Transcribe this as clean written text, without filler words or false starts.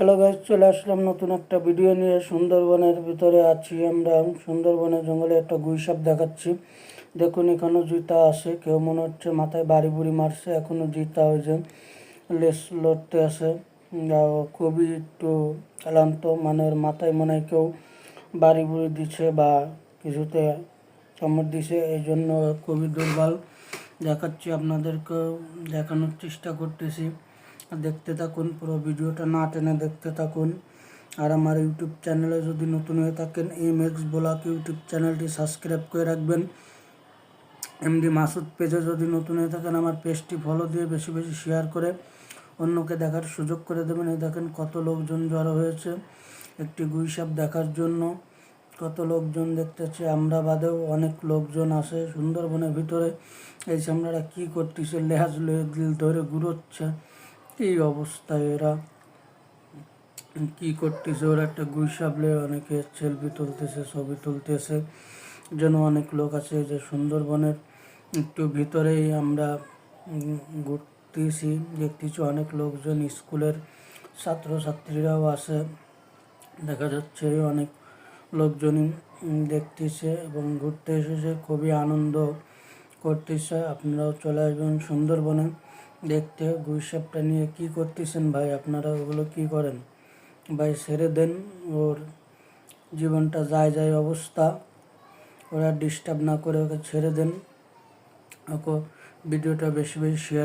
Hello guys, চলে আসলাম নতুন একটা ভিডিও নিয়ে। সুন্দরবনের ভিতরে আছি আমরা। সুন্দরবনের জঙ্গলে একটা গুইসাপ দেখাচ্ছি। দেখুন, এখনো জুতা আছে, কেউ মনে হচ্ছে মাথায় বাড়ি বুড়ি মারছে, এখনো জুতা ওই যে লেস লড়তে আছে। খুবই একটু ক্লান্ত, মানে ওর মাথায় মনে হয় কেউ বাড়ি বুড়ি দিচ্ছে বা কিছুতে কামড় দিছে, এই জন্য খুবই দুর্বল দেখাচ্ছি, আপনাদেরকেও দেখানোর চেষ্টা করতেছি। দেখতে থাকুন, পুরো ভিডিওটা না টেনে দেখতে থাকুন। আর আমার ইউটিউব চ্যানেলে যদি নতুন হয়ে থাকেন, এমএক্স ব্লগ ইউটিউব চ্যানেলটি সাবস্ক্রাইব করে রাখবেন। এমডি মাসুদ পেজে যদি নতুন হয়ে থাকেন, আমার পেজটি ফলো দিয়ে বেশি বেশি শেয়ার করে অন্যকে দেখার সুযোগ করে দেবেন। এই দেখেন কত লোকজন জড়ো হয়েছে একটি গুইসাপ দেখার জন্য। কত লোকজন দেখতেছে, আমরা বাদেও অনেক লোকজন আসে সুন্দরবনের ভিতরে। এই সামরারা কি করতেছে, লেহাজ দিল ধরে ঘুরোচ্ছে। এই অবস্থায় এরা কি করতেছে, ওরা একটা গুইসাপ নিয়ে অনেকে সেলফি তুলতেছে, ছবি তুলতেছে। যেন অনেক লোক আছে যে সুন্দরবনের একটু ভিতরেই আমরা ঘুরতেছি, দেখতেছি অনেক লোকজন, স্কুলের ছাত্রছাত্রীরাও আছে দেখা যাচ্ছে। অনেক লোকজনই দেখতেছে এবং ঘুরতে এসেছে, খুবই আনন্দ করতেছে। আপনারাও চলে আসবেন সুন্দরবনে দেখতে। গুইসাপটা নিয়ে কি করতেছেন ভাই আপনারা, ওগুলো কি করেন ভাই? ছেড়ে দেন, ওর জীবনটা যায় যায় অবস্থা, ওরা ডিস্টার্ব না করে ওকে ছেড়ে দেন। ওকে ভিডিওটা বেশি বেশি শেয়ার